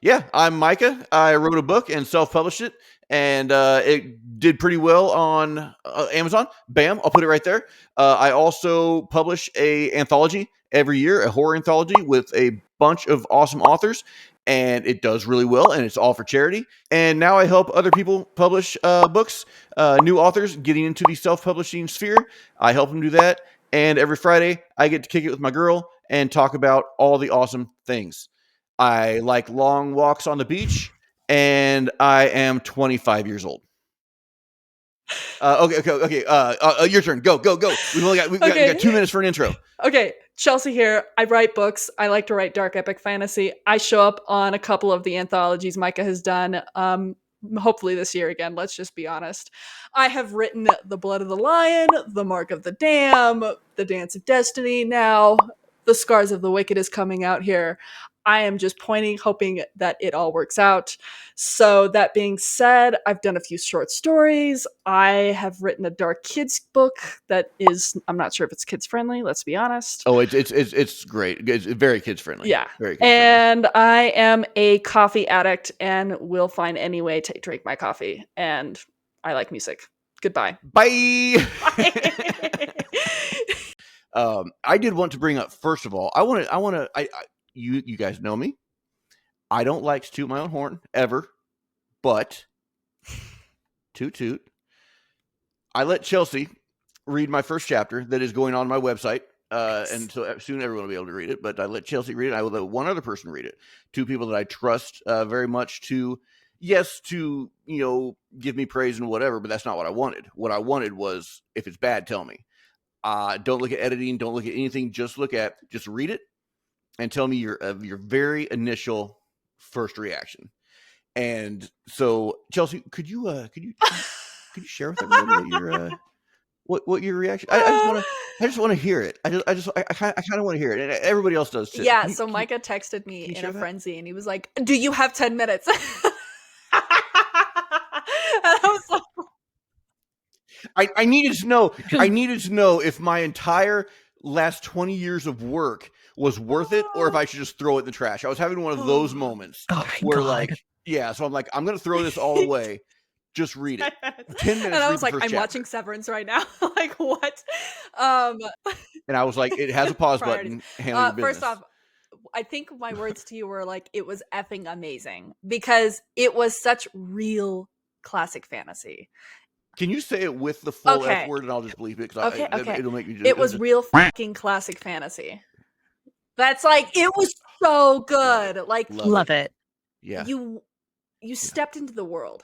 Yeah, I'm Micah. I wrote a book and self-published it, and it did pretty well on Amazon. Bam, I'll put it right there. I also publish a anthology every year, a horror anthology with a bunch of awesome authors, and it does really well, and it's all for charity. And now I help other people publish books, new authors getting into the self-publishing sphere. I help them do that, and every Friday I get to kick it with my girl and talk about all the awesome things. I like long walks on the beach, and I am 25 years old. Okay. Your turn. Go. We got 2 minutes for an intro. Okay, Chelsea here. I write books. I like to write dark epic fantasy. I show up on a couple of the anthologies Micah has done. Hopefully this year again, let's just be honest. I have written The Blood of the Lion, The Mark of the Dam, The Dance of Destiny. Now, The Scars of the Wicked is coming out here. I am just hoping that it all works out. So, that being said, I've done a few short stories. I have written a dark kids book that is, I'm not sure if it's kids friendly, let's be honest. Oh, it's great. It's very kids friendly. Yeah. Very kids friendly. And I am a coffee addict and will find any way to drink my coffee. And I like music. Goodbye. Bye. I did want to bring up, first of all, you guys know me. I don't like to toot my own horn ever, but toot toot. I let Chelsea read my first chapter that is going on my website. And so soon everyone will be able to read it, but I let Chelsea read it. I will let one other person read it. 2 people that I trust very much to give me praise and whatever, but that's not what I wanted. What I wanted was, if it's bad, tell me. Don't look at editing. Don't look at anything. Just read it and tell me your very initial first reaction. And so, Chelsea, could you share with everybody what your reaction? I just want to hear it. I kind of want to hear it, and everybody else does too. Yeah. So Micah texted me in a frenzy, and he was like, "Do you have 10 minutes?" And I was like, I needed to know. I needed to know if my entire last 20 years of work was worth it, or if I should just throw it in the trash. I was having one of those moments where, like, yeah. So I'm like, I'm gonna throw this all away. Just read it. 10 minutes. And I was like, I'm watching Severance right now. Like, what? And I was like, it has a pause button. First off, I think my words to you were like, it was effing amazing, because it was such real classic fantasy. Can you say it with the full F word, and I'll just believe it? Okay. It'll make me it was real fucking classic fantasy. That's like, it was so good. Love it. Yeah. You stepped into the world.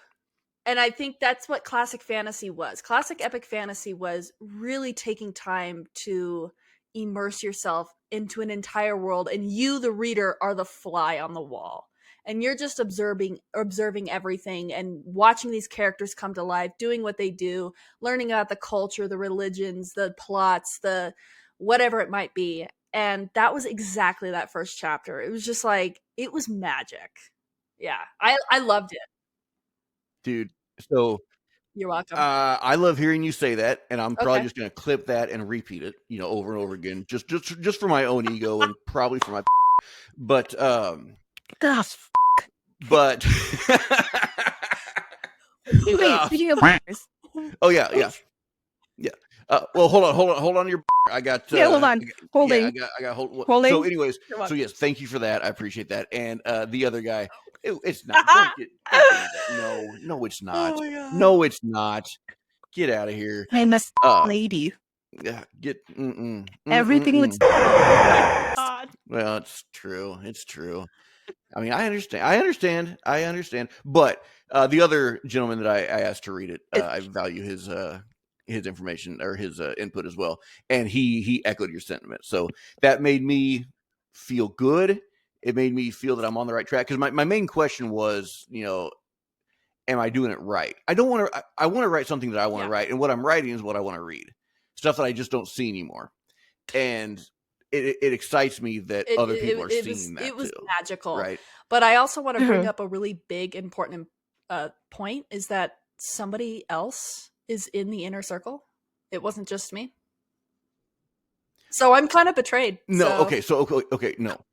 And I think that's what classic fantasy was. Classic epic fantasy was really taking time to immerse yourself into an entire world, and you, the reader, are the fly on the wall. And you're just observing everything and watching these characters come to life, doing what they do, learning about the culture, the religions, the plots, the whatever it might be. And that was exactly that first chapter. It was just like, it was magic. Yeah, I loved it. Dude, so you're welcome. I love hearing you say that, and I'm probably just going to clip that and repeat it, over and over again, just for my own ego and probably for my. But but wait, speaking of bars. Oh yeah. Well, hold on to your. I got. Hold on. Holding. Yeah, I got holding. So, anyways, yes, thank you for that. I appreciate that. And the other guy, it's not. Don't get that. No, it's not. Oh, no, it's not. Get out of here. I'm a lady. Get. Everything looks. Well, it's true. It's true. I mean, I understand. But the other gentleman that I asked to read it, I value his information or his input as well, and he echoed your sentiment. So that made me feel good. It made me feel that I'm on the right track, because my main question was, am I doing it right? I want to write something that I want to write, and what I'm writing is what I want to read, stuff that I just don't see anymore, and it excites me that other people are seeing that. It was too, magical, right? But I also want to bring up a really big, important point, is that somebody else is in the inner circle. It wasn't just me. So I'm kind of betrayed. No, okay, no.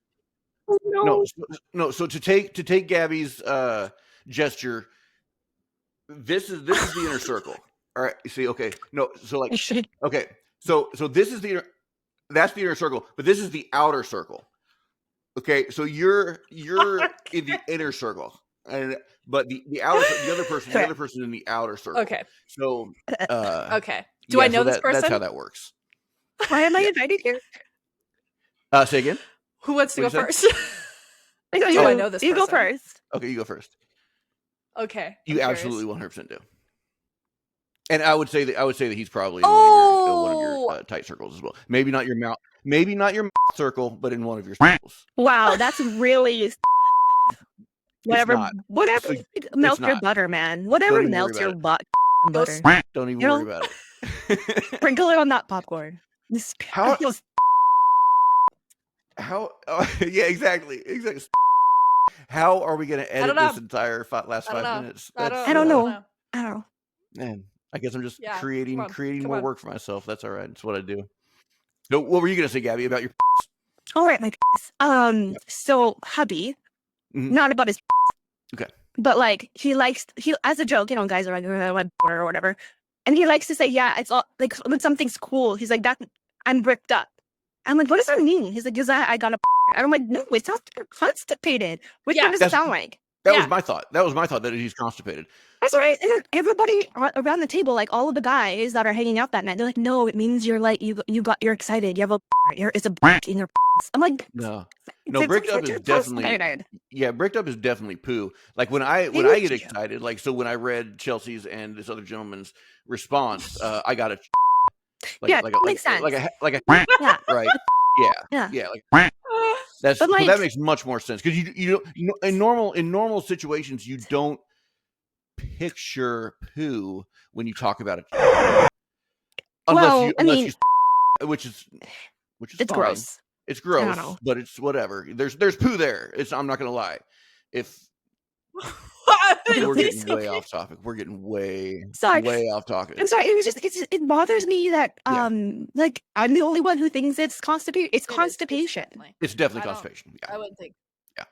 Oh, No, no. no. So to take Gabi's gesture, this is the inner circle. All right. You see, okay. No, so like, okay. So this is that's the inner circle, but this is the outer circle. Okay, so you're in the inner circle, but the other person in the outer circle. Okay. So okay. Do I know this person? That's how that works. Why am I invited here? Say again. Who wants to go first? Do I know this You go person? first. Okay, you go first. Okay. You absolutely 100% do. And I would say that he's probably in one of your tight circles as well. Maybe not your mouth circle, but in one of your circles. Wow, that's really whatever melts your not. butter, man. Whatever melts your butter. Don't even worry about it. Sprinkle it on that popcorn. How yeah, exactly. How are we going to edit this entire last 5 minutes? I don't know. Man, I guess I'm just creating more work for myself. That's all right. It's what I do. So what were you going to say, Gabi, about your all right, my so hubby, not about his okay, but like he as a joke, guys are like or whatever, and he likes to say, yeah, it's all like when something's cool, he's like, that I'm bricked up. I'm like, what does that mean? He's like, because I got a and I'm like, no, it sounds constipated. Which one does it sound like? That was my thought. That was my thought, that he's constipated. That's right. And everybody around the table, like all of the guys that are hanging out that night, they're like, no, it means you're like you're excited. You have it's a in your. I'm like, no, bricked up is definitely bricked up is definitely poo. Like when I get excited, like so when I read Chelsea's and this other gentleman's response, I got a makes sense. Like a right, yeah, like that makes much more sense because you in normal situations you don't picture poo when you talk about it, which is it's fine. Gross. It's gross, but it's whatever. There's poo there. I'm not gonna lie. If we're getting way off topic, we're getting way off topic. I'm sorry. It bothers me that like I'm the only one who thinks it's constipation. It's constipation. It's definitely constipation. Yeah, I would think. Yeah,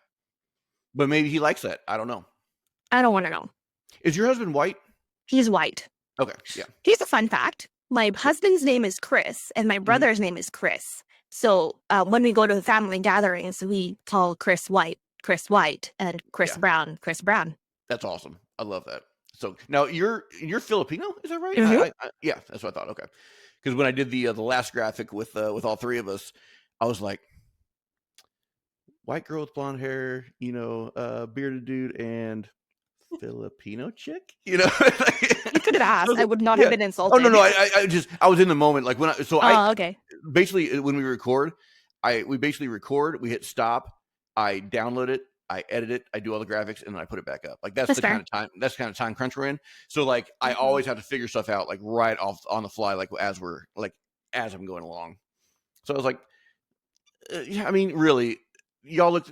but maybe he likes that. I don't know. I don't want to know. Is your husband white? He's white. Okay, yeah. Here's a fun fact. My husband's name is Chris, and my brother's name is Chris. So when we go to the family gatherings, we call Chris White, and Chris Brown, Chris Brown. That's awesome. I love that. So now you're Filipino, is that right? Mm-hmm. Yeah, that's what I thought. Okay, because when I did the last graphic with all three of us, I was like, white girl with blonde hair, bearded dude, and Filipino chick. You could have asked. I would not have been insulted. Oh no, I was in the moment. Like okay. Basically when we record, we hit stop, I download it, I edit it, I do all the graphics, and then I put it back up. Like that's the kind of time crunch we're in. So like I always have to figure stuff out like right off on the fly, like as I'm going along. So I was like, I mean, really, y'all look.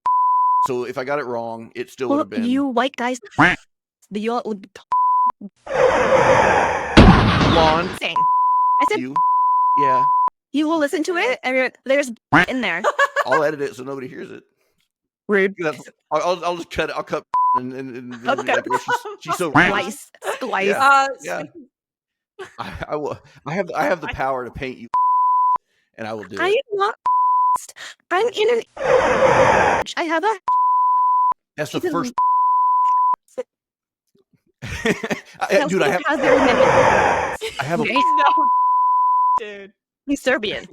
So if I got it wrong, it still would have been you white guys. But you all would blonde. I said you. Yeah. You will listen to it, and there's in there. I'll edit it so nobody hears it. Rude. I'll just cut it. I'll cut and okay. She's so slice. Yeah. I will. I have the power to paint you, and I will do it. I am not. I'm in an. I have a. That's the first. Dude, I have a. No, dude. He's Serbian.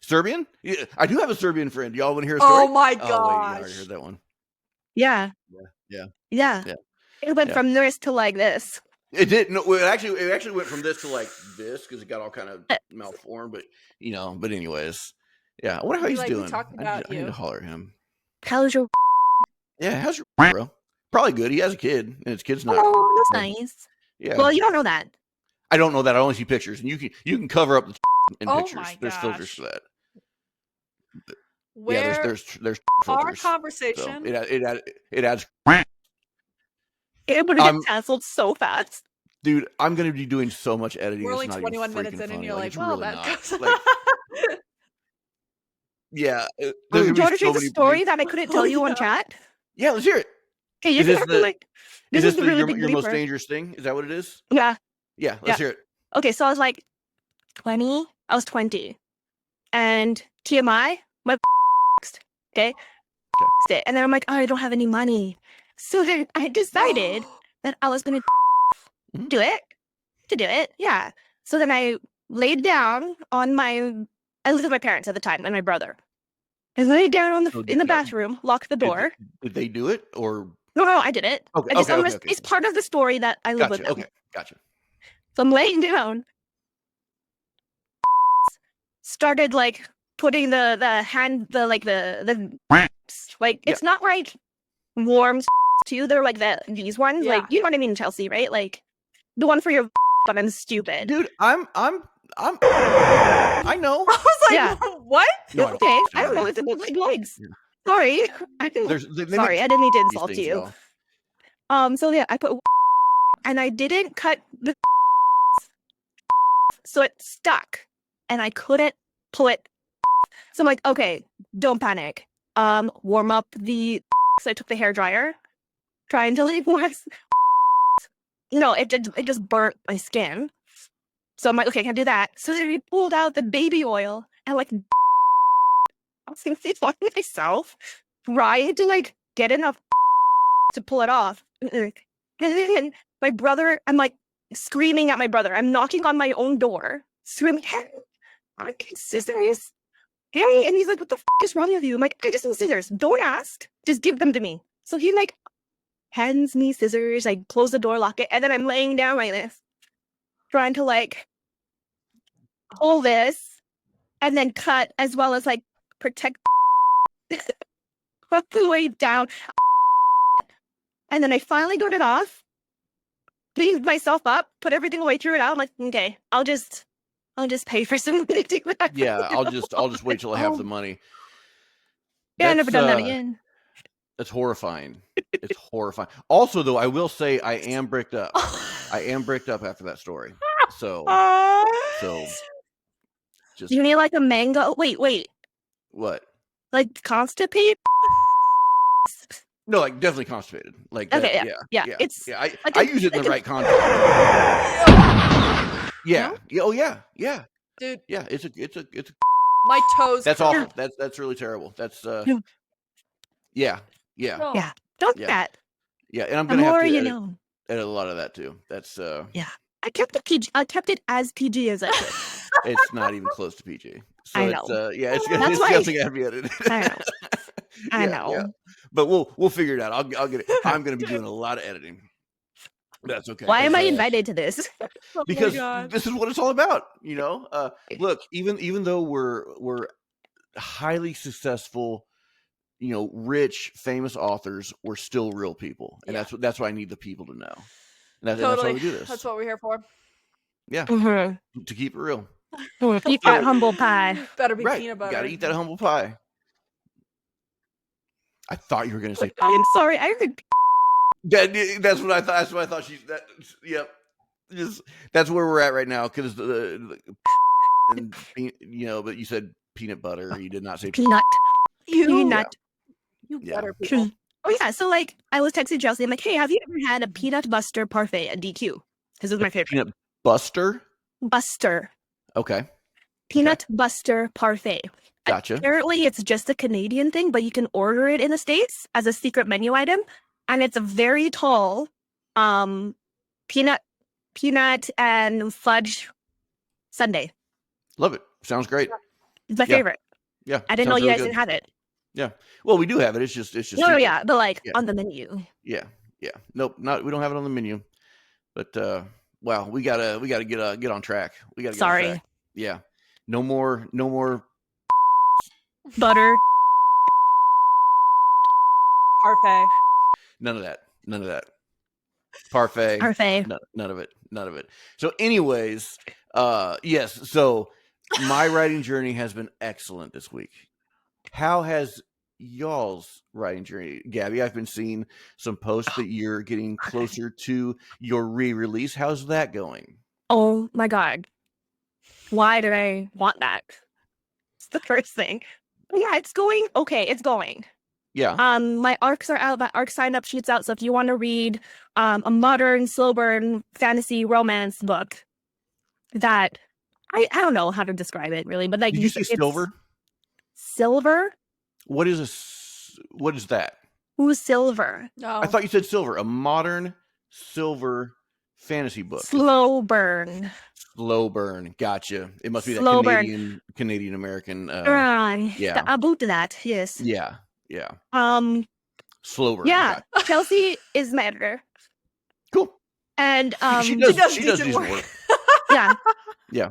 Serbian? Yeah, I do have a Serbian friend. Y'all want to hear a story? Oh my gosh! Oh, wait, you already heard that one. Yeah. It went from this to like this. It did. No, it actually went from this to like this because it got all kind of malformed. But But anyways, yeah. I wonder how he's doing. I need to holler at him. How's your? Yeah, how's your bro? Probably good. He has a kid, and his kid's not. Oh, that's nice. Yeah. Well, you don't know that. I don't know that. I only see pictures, and you can cover up the in pictures. My there's gosh. filters for that. Where there's filters. Our conversation. So it adds. It would get canceled so fast. Dude, I'm going to be doing so much editing. We're only 21 minutes in, and you're like, well, really that goes. Yeah. Do you want to share the story that I couldn't tell you on chat? Yeah, let's hear it. Okay, you're gonna like. Is This this is the really big your most bleeper. dangerous thing? Is that what it is? Yeah. Yeah, let's hear it. Okay, so I was like 20. I was 20, and TMI, my okay, and then I'm like, oh, I don't have any money, so then I decided that I was gonna do it. Yeah. So then I laid down on my. I lived with my parents at the time and my brother. I laid down on So in the bathroom, locked the door. Did they do it or? No, I did it. Okay, Okay. It's part of the story that I live with them. Okay, gotcha. So I'm laying down. Started like putting the hand, like it's not like warm to you. They're like these ones, like you know what I mean, Chelsea, right? Like the one for your, but I'm stupid. Dude, I know. I was like, what? No, okay, I don't know. It's about like legs. Yeah. Sorry, I didn't mean to insult you. So yeah, I put and I didn't cut the so it stuck, and I couldn't pull it. So I'm like, okay, don't panic. Warm up the. So I took the hairdryer, trying to like wax. No, it just burnt my skin. So I'm like, okay, I can do that. So then we pulled out the baby oil and like I was gonna say on myself, tried to like get enough to pull it off. And then my brother, I'm like screaming at my brother. I'm knocking on my own door, screaming, "Hey, I need scissors. Hey," and he's like, "What the is wrong with you?" I'm like, "I just need scissors. Don't ask. Just give them to me." So he like hands me scissors. I close the door, lock it, and then I'm laying down like this, trying to like pull this and then cut as well as like protect the way down. And then I finally got it off, cleaned myself up, put everything away, threw it out. I'm like, okay, I'll just pay for something to do that. Yeah, I'll just wait till I have the money. Yeah, I've never done that again. That's horrifying. It's horrifying. Also, though, I will say I am bricked up. I am bricked up after that story. So just. You need like a mango. Wait. What? Like constipated? No, like definitely constipated. Like okay, that, yeah. It's like I use it in the right context. Yeah. No? Oh yeah. Yeah. Dude. Yeah. It's a. My toes. That's awful. That's really terrible. That's Yeah. Don't do that. Yeah, and I'm gonna have to edit a lot of that too. That's yeah. I kept it PG. I kept it as PG as I could. It's not even close to PG. So I know. It's definitely gonna be edited. I know. Yeah. But we'll figure it out. I'll get it. I'm gonna be doing a lot of editing. That's okay. Why am I invited to this? Because this is what it's all about. You know. Look, even though we're highly successful, you know, rich, famous authors, we're still real people, and that's what I need the people to know. And that's why we do this. That's what we're here for. Yeah, to keep it real. Eat that humble pie. Better be peanut butter. You gotta eat that humble pie. I thought you were gonna say. I'm sorry. I heard. That's what I thought. That's what I thought. Yep. That's where we're at right now. Because you know, but you said peanut butter. You did not say peanut. Peanut. You better people. Oh yeah. So like, I was texting Chelsea. I'm like, hey, have you ever had a peanut buster parfait at DQ? This is my favorite. Peanut buster. Buster. Okay. Peanut buster parfait. Gotcha. Apparently, it's just a Canadian thing, but you can order it in the States as a secret menu item, and it's a very tall, peanut and fudge sundae. Love it. Sounds great. It's my favorite. Yeah. I didn't know you guys didn't have it. Yeah. Well, we do have it. It's just. No, yeah, but like on the menu. Yeah. Nope. We don't have it on the menu. But wow, we gotta get on track. We gotta. Sorry. Get on track. Yeah. No more. Butter. Parfait. None of that. Parfait. None of it. So, anyways, yes. So, my writing journey has been excellent this week. How has y'all's writing journey, Gabi? I've been seeing some posts that you're getting closer to your re-release. How's that going? Oh my god! Why did I want that? It's the first thing. Yeah, it's going okay. It's going. Yeah. My ARCs are out. My ARC sign up sheets out. So if you want to read a modern, slow burn fantasy romance book, that I don't know how to describe it really, but like Did you say silver? Silver. What is what is that? Who's silver? No. I thought you said silver. A modern silver fantasy book. Slow burn. Slow burn. Gotcha. It must be that Slow burn. Canadian American. Yeah. About that, yes. Yeah. Yeah. Slow burn. Yeah. Gotcha. Chelsea is my editor. Cool. And she does decent work. Yeah. Yeah.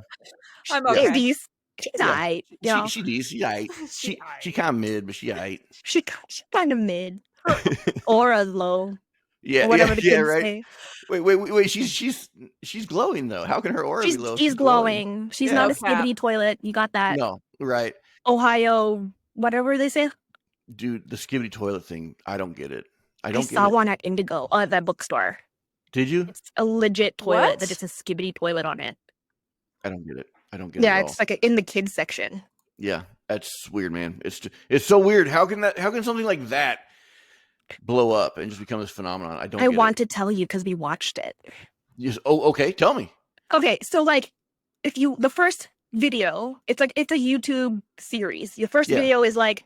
I'm okay. She's alright. Yeah. She alright. She kind of mid, but she alright. She kind of mid. Her aura's low. Yeah, whatever the kids right. say. Wait. She's glowing though. How can her aura be low? She's glowing. She's not a skibbity toilet. You got that? No, right. Ohio, whatever they say. Dude, the skibbity toilet thing, I don't get it. I saw one at Indigo, at that bookstore. Did you? It's a legit toilet that just has skibbity toilet on it. I don't get it. I don't get it. Yeah, at it's all. like in the kids section. Yeah, that's weird, man. It's so weird. How can something like that blow up and just become this phenomenon? I want to tell you because we watched it. Okay, tell me. Okay, so like the first video, it's a YouTube series. The first video is like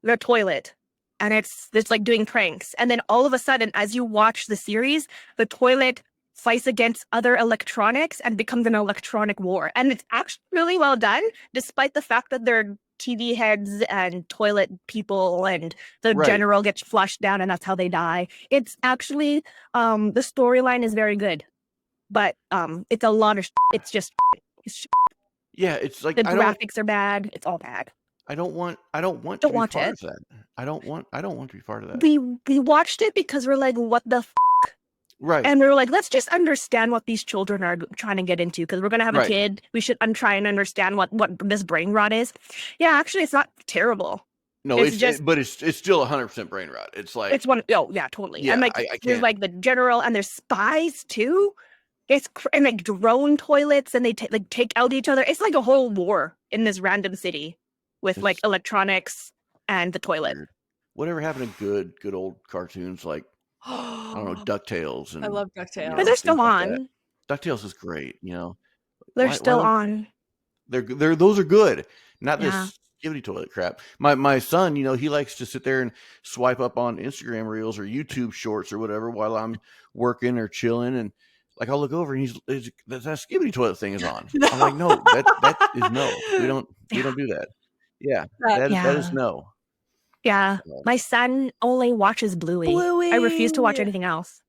the toilet, and it's like doing pranks, and then all of a sudden, as you watch the series, the toilet fights against other electronics and becomes an electronic war, and it's actually really well done, despite the fact that they're TV heads and toilet people, and the general gets flushed down, and that's how they die. It's actually the storyline is very good, but it's a lot of it's just yeah, it's like the graphics are bad. It's all bad. I don't want to be part of that. I don't want to be part of that. We watched it because we're like, what the right? And we were like, let's just understand what these children are trying to get into, because we're gonna have a kid. We should try and understand what this brain rot is. Yeah, actually, it's not terrible. No, it's still 100% brain rot. It's like it's one. Oh yeah, totally. Yeah, and like there's like the general, and there's spies too. It's and like drone toilets, and they take out each other. It's like a whole war in this random city with like electronics and the toilet. Weird. Whatever happened to good old cartoons like I don't know, DuckTales, and I love DuckTales. But they're still on. DuckTales is great, you know. They're still on. Those are good. Not this skibbity toilet crap. My son, you know, he likes to sit there and swipe up on Instagram Reels or YouTube Shorts or whatever while I'm working or chilling, and like I'll look over and that skibbity toilet thing is on. No. I'm like, no, that is no. We don't do that. Yeah, that is no. Yeah, my son only watches Bluey. I refuse to watch anything else.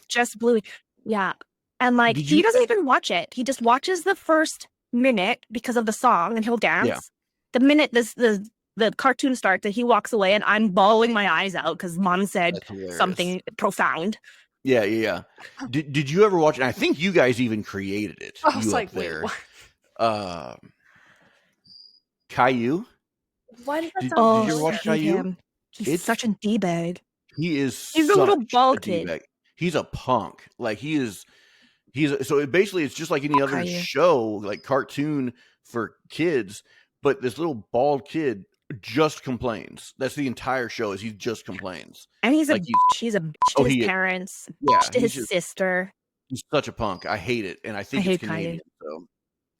Just Bluey. Yeah, and like he doesn't even watch it. He just watches the first minute because of the song, and he'll dance. Yeah. The minute the cartoon starts, and he walks away, and I'm bawling my eyes out because mom said something profound. Yeah. Did you ever watch it? I think you guys even created it. I was like, wait, what? Caillou. Why did that did sound you ever watch Caillou? He's such a d-bag. He's a little bald kid. He's a punk. Like so basically it's just like any other show, like cartoon for kids, but this little bald kid just complains. That's the entire show, is he just complains. And he's a bitch to his parents, to his sister. He's such a punk. I hate it, and I think it's Canadian. So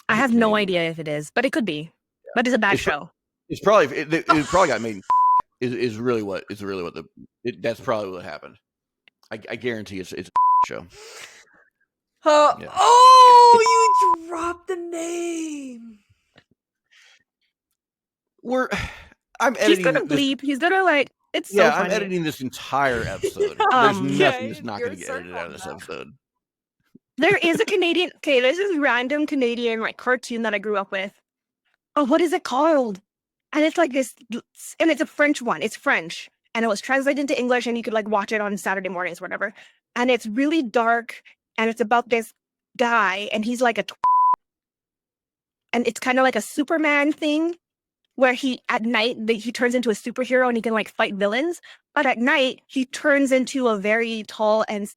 I have no idea if it is, but it could be. Yeah. But it's a bad show. It's probably it probably got made. Is really what that's probably what happened. I guarantee it's a show. Oh, you dropped the name. I'm editing. He's gonna bleep. He's gonna like. It's so funny. I'm editing this entire episode. There's nothing that's not going to get edited out of this episode. There is a Canadian. Okay, this is random Canadian like cartoon that I grew up with. Oh, what is it called? And it's like this, and it's a French one. It's French, and it was translated into English, and you could like watch it on Saturday mornings, or whatever. And it's really dark, and it's about this guy, and he's like and it's kind of like a Superman thing, where at night he turns into a superhero and he can like fight villains, but at night he turns into a very tall and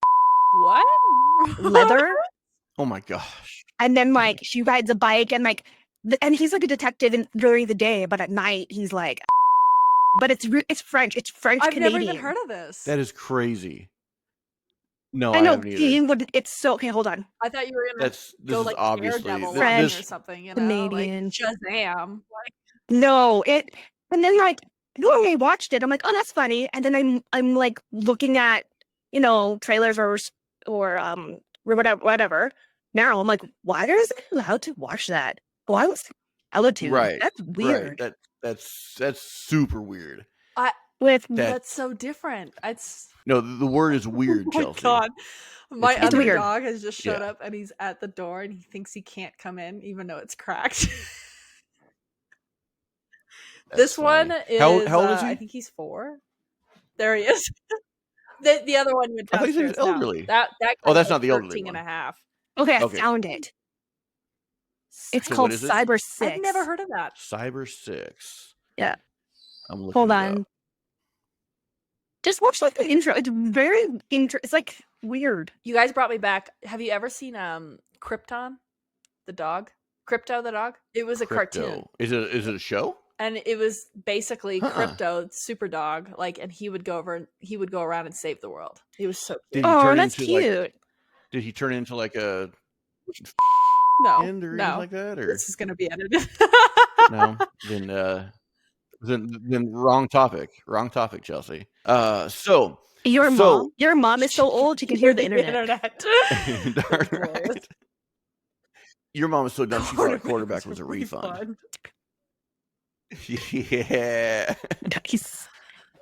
what leather. Oh my gosh! And then like she rides a bike, and like and he's like a detective during the day, but at night he's like, but it's French. It's French I've Canadian. never even heard of this. That is crazy. No, I I know. haven't either. It's so okay. Hold on. I thought you were gonna This go is like obviously Daredevil French, or something, you know, Canadian. like Shazam. Like, No, and then like when I watched it, I'm like, oh, that's funny. And then I'm like looking at, trailers or whatever. Now I'm like, why is it allowed to watch that? Why was Altitude? right. That's weird. Right. That's super weird. that's so different. It's No, the word is weird, oh my Chelsea. god. My It's other weird. dog has just showed Yeah. up and he's at the door and he thinks he can't come in even though it's cracked. This funny. one is How old is he? I think he's 4. There he is. The other one went I thought he downstairs. was elderly. That Oh, guy's that's like not the elderly 13 one. and a half. Okay, I Okay. found it. It's So called what is it? Cyber 6. I've never heard of that. Cyber 6. Yeah. I'm looking Hold it on. up. Just watch like the intro. It's very it's like weird. You guys brought me back. Have you ever seen Krypton, the dog? Crypto the dog? It was a cartoon. Is it a show? And it was basically Huh. Crypto, super dog, like, and he would go around and save the world. He was so cute. Did he Oh, turn that's into, like- cute. Did he turn into like a No, end or anything like that? Or this is gonna be edited. no? Then wrong topic. Wrong topic, Chelsea. So Your mom is so old she can hear the internet. darn glorious. right. Your mom was so dumb she thought a quarterback was a really refund. fun. Yeah.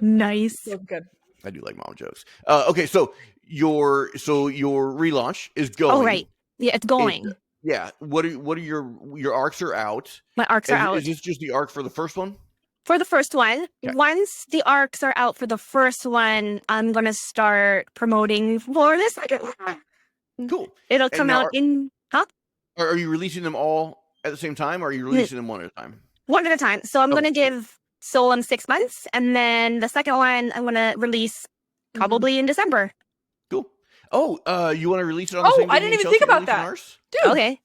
Nice. So good. I do like mom jokes. Okay, so your relaunch is going. Oh right. Yeah, it's going. Yeah. What are your arcs are out? My arcs are out. Is this just the arc for the first one? For the first one, Okay. once the arcs are out for the first one, I'm gonna start promoting for the second one. Cool. It'll And come now out in Are you releasing them all at the same time, or are you releasing them one at a time? one at a time. So I'm Okay. gonna give Soul 6 months, and then the second one I'm gonna release probably in December. Cool. Oh, you want to release it on the same day? I didn't me and even think Chelsea about releasing that. ours? Dude, Okay.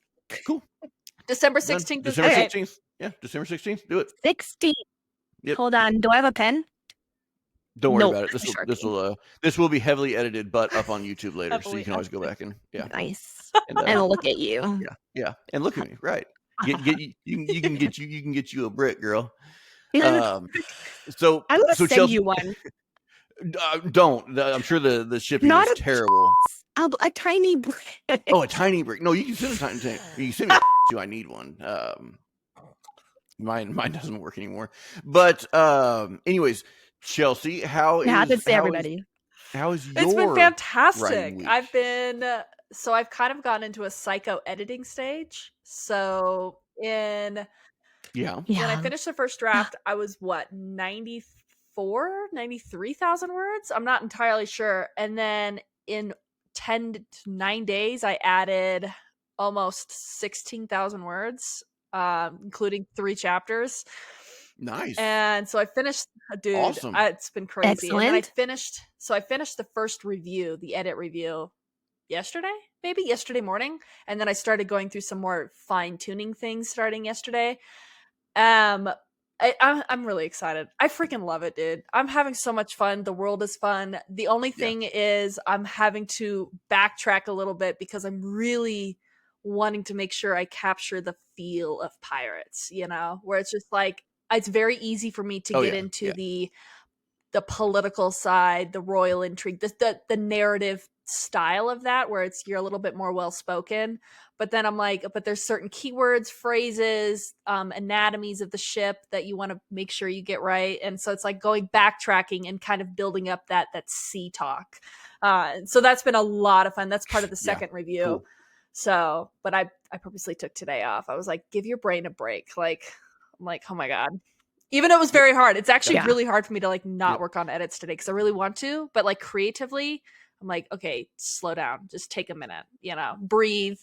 Cool. December Done. 16th is December okay. 16th. Yeah, December 16th. Do it. 16. Yep. Hold on. Do I have a pen? Don't worry Nope, about it. that's a This will be heavily edited, but up on YouTube later, so Heavily you can always go back and Nice. and, And look at you. yeah, and look at me, right? You can get you a brick, girl. So I'm gonna send Chelsea, you one. don't. I'm sure the shipping Not is a- terrible. A tiny brick. Oh, a tiny brick. No, you can send a tiny. You can send me too. I need one. Mine doesn't work anymore. But anyways, Chelsea, how happens to everybody. How is your It's been writing fantastic. week? I've kind of gone into a psycho editing stage. So when I finished the first draft, I was 93,000 words. I'm not entirely sure. And then in 10 to 9 days, I added almost 16,000 words, including 3 chapters. Nice. And so I finished, dude. Awesome. It's been crazy. And then I Excellent. finished the first review, the edit review, yesterday morning, and then I started going through some more fine tuning things starting yesterday. I'm really excited. I freaking love it, dude. I'm having so much fun. The world is fun. The only thing is I'm having to backtrack a little bit because I'm really wanting to make sure I capture the feel of pirates, where it's just like, it's very easy for me to get into the political side, the royal intrigue, the narrative style of that, where you're a little bit more well-spoken. But then I'm like, but there's certain keywords, phrases, anatomies of the ship that you want to make sure you get right. And so it's like backtracking and kind of building up that sea talk. So that's been a lot of fun. That's part of the second review. Cool. So, but I purposely took today off. I was like, give your brain a break. I'm like, oh my God. Even though it was very hard. It's actually really hard for me to not work on edits today because I really want to, but creatively, I'm like, okay, slow down. Just take a minute, breathe.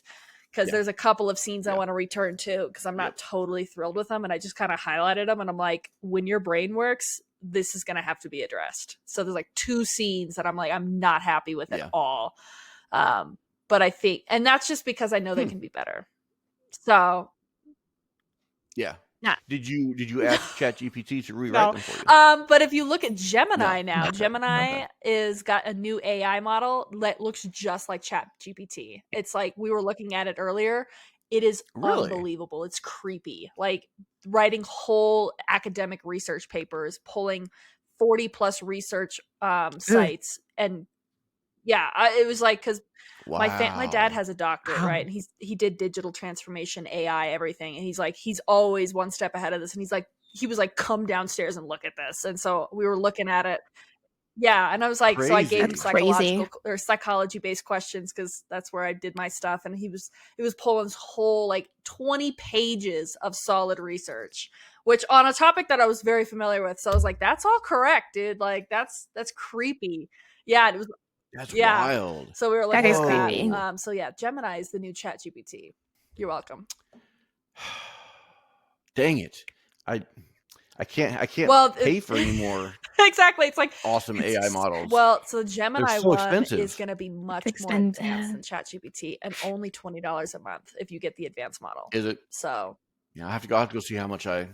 Because there's a couple of scenes I want to return to because I'm not totally thrilled with them. And I just kind of highlighted them. And I'm like, when your brain works, this is going to have to be addressed. So there's 2 scenes that I'm like, I'm not happy with at all. But I think, and that's just because I know they can be better. So Yeah. Nah. Did you ask ChatGPT to rewrite No. them for you? But if you look at Gemini No. now, Okay. Gemini Okay. is got a new AI model that looks just like ChatGPT. It's like we were looking at it earlier. It is Really? unbelievable. It's creepy. Like writing whole academic research papers, pulling 40 plus research sites, and yeah, it was like because my dad Wow. has a doctorate, Wow. right? And he did digital transformation, AI, everything. And he's like, he's always one step ahead of this. And he was like, come downstairs and look at this. And so we were looking at it. Yeah. And I was like, so I gave him Crazy. Crazy. psychology based questions because that's where I did my stuff. And it was pulling this whole like 20 pages of solid research, which on a topic that I was very familiar with. So I was like, that's all correct, dude. Like that's creepy. Yeah. It was, That's yeah. wild. So we were That looking is at that. creepy. So yeah, Gemini is the new ChatGPT. You're welcome. Dang it. I can't Well, pay for any more exactly. It's like awesome AI models. well, so They're Gemini so one expensive. is going to be much more expensive. advanced than ChatGPT, and only $20 a month if you get the advanced model. Is it? So Yeah, I have to go see how much because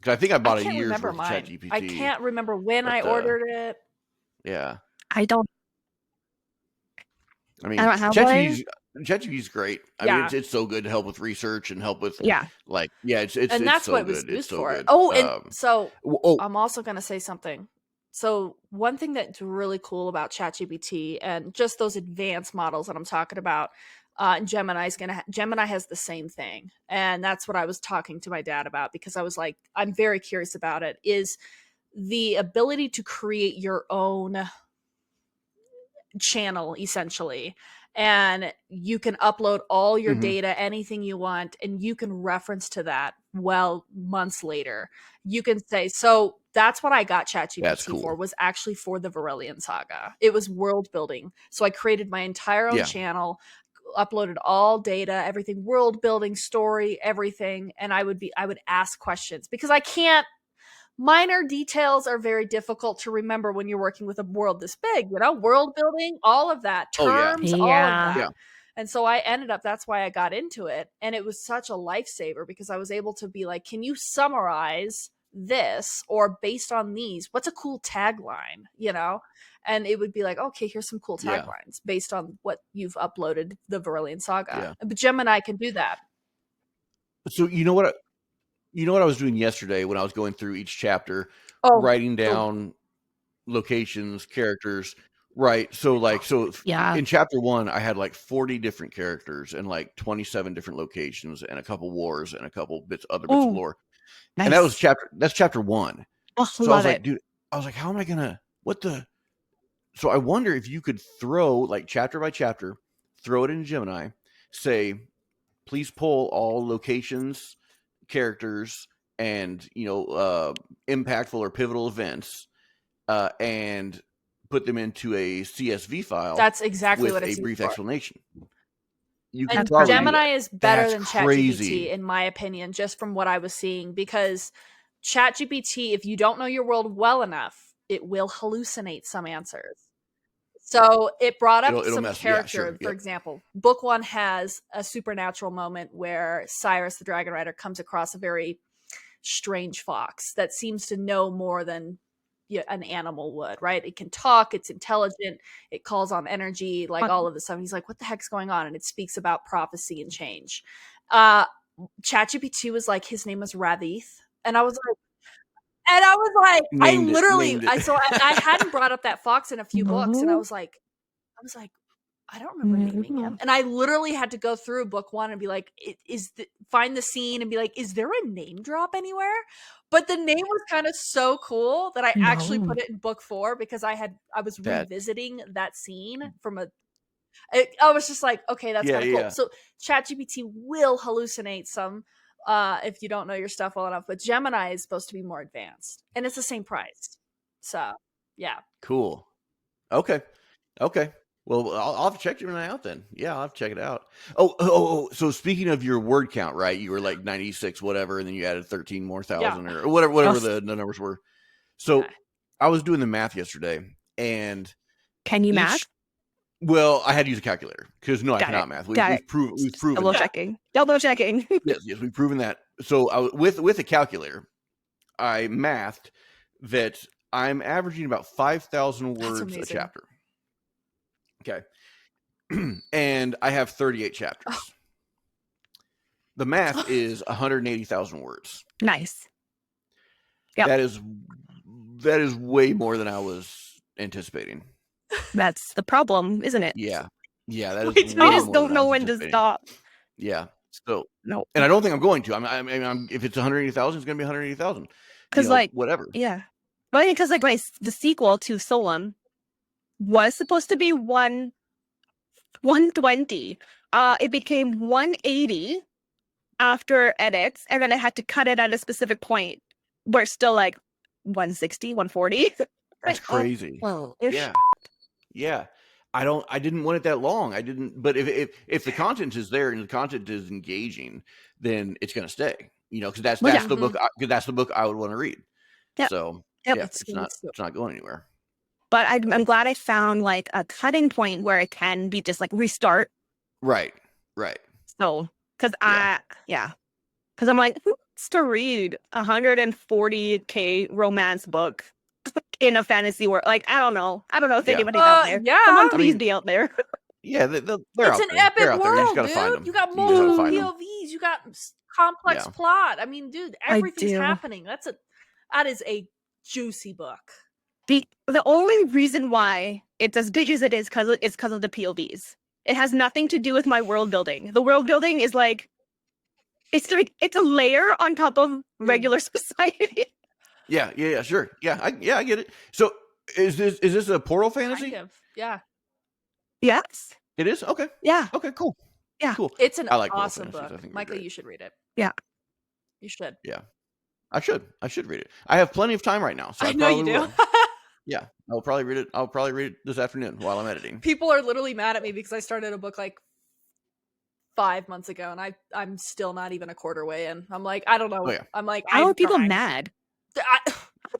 I think I bought a can't year's remember worth of mine. ChatGPT. I can't remember when I but, ordered it. Yeah. I don't. I mean, I don't have one. ChatGPT's great. I Yeah. mean, it's so good to help with research and help with Yeah. like it's And that's so what it was good. It's used so for. good. Oh, and so oh, I'm also going to say something. So one thing that's really cool about ChatGPT and just those advanced models that I'm talking about, Gemini has the same thing, and that's what I was talking to my dad about because I was like, I'm very curious about it. Is the ability to create your own channel essentially, and you can upload all your Mhm. data, anything you want, and you can reference to that months later. You can say, so that's what I got That's ChatGPT cool. for, was actually for the Varillion saga. It was world building. So I created my entire own Yeah. channel, uploaded all data, everything, world building, story, everything, and I would ask questions because I can't. Minor details are very difficult to remember when you're working with a world this big, world building, all of that, Oh, yeah. terms, all of Yeah. that. Yeah. And so that's why I got into it. And it was such a lifesaver because I was able to be like, can you summarize this, or based on these, what's a cool tagline, And it would be like, okay, here's some cool Yeah. taglines based on what you've uploaded, the Varillion saga. Yeah. But Gemini can do that. So you know what I was doing yesterday when I was going through each chapter, Oh, writing down locations, characters, right? So Yeah. in chapter 1, I had like 40 different characters and like 27 different locations and a couple wars and a couple other bits of Ooh, lore. nice. And that's chapter 1. Oh, So I love was like, it. dude, how am I gonna so I wonder if you could throw like chapter by chapter, throw it in Gemini, say, please pull all locations, characters, and impactful or pivotal events, and put them into a CSV file. That's exactly with what it's a brief used for. explanation. You And can probably do Gemini that. is better That's than crazy. ChatGPT, in my opinion, just from what I was seeing, because ChatGPT, if you don't know your world well enough, it will hallucinate some answers. So it brought up It'll some mess. Yeah, character. sure. For Yep. example, book 1 has a supernatural moment where Cyrus the Dragon Rider comes across a very strange fox that seems to know more than an animal would, right? It can talk, it's intelligent, it calls on energy, like all of this stuff. He's like, what the heck's going on? And it speaks about prophecy and change. ChatGPT was like, his name was Ravith. And I was like, Named it. so I hadn't brought up that fox in a few books, and I was like, I don't remember naming him. And I literally had to go through book 1 and be like, find the scene and be like, is there a name drop anywhere? But the name was kind of so cool that I actually put it in book 4 because I was revisiting that scene from I was just like, okay, that's kind of cool. So ChatGPT will hallucinate some if you don't know your stuff well enough, but Gemini is supposed to be more advanced, and it's the same price. So yeah. Cool. Okay. Well, I'll have to check Gemini out then. Yeah, I'll have to check it out. Oh. So speaking of your word count, right? You were like 96, whatever, and then you added 13 more thousand or whatever the numbers were. So I was doing the math yesterday, and can you math? Well, I had to use a calculator because I cannot math. We've proven double checking. Yes, we've proven that. So with a calculator, I mathed that I'm averaging about 5,000 That's words a amazing. chapter. Okay. And I have 38 chapters. The math is 180,000 words. Nice. Yep. That is way more than I was anticipating. That's the problem, isn't it? Yeah. That is We way I more just don't than I know was when to anticipating. stop. Yeah. So, No. and I don't think I'm going to. If it's 180,000, it's going to be 180,000. Because like whatever. Yeah. But because like the sequel to Solem was supposed to be 120. It became 180 after edits, and then I had to cut it at a specific point. We're still like 160, 140. That's crazy. Yeah. I didn't want it that long. I didn't, but if the content is there and the content is engaging, then it's going to stay, because that's the book, because that's the book I would want to read. Yep. So Yep. yeah, it's not going anywhere. But I'm glad I found like a cutting point where it can be just like restart. Right. So, because I'm like, who wants to read 140K romance book in a fantasy world? Like, I don't know if anybody's out there. Yeah. Someone please be out there. Yeah, they're It's out an there. epic They're out there. You just world, gotta find them. dude. You got You just gotta multiple find 'em. POVs. You got complex Yeah. plot. I mean, dude, everything's do. happening. That is a juicy book. The only reason why it's as big as it is because of the POVs. It has nothing to do with my world building. The world building is like it's a layer on top of regular society. Yeah, sure. Yeah, I get it. So is this a portal fantasy? Kind of. Yeah. Yes. It is? Okay. Yeah. Okay, cool. Yeah. Cool. It's an I like portal awesome fantasies. I book. think they're Micah, great. you should read it. Yeah. You should. Yeah. I should read it. I have plenty of time right now, so I I know you probably do. will. Yeah, I'll probably read it. I'll probably read it this afternoon while I'm editing. People are literally mad at me because I started a book like 5 months ago and I'm still not even a quarter way in. I'm like, I don't know. Oh, yeah. I'm like, How I'm are people trying. mad?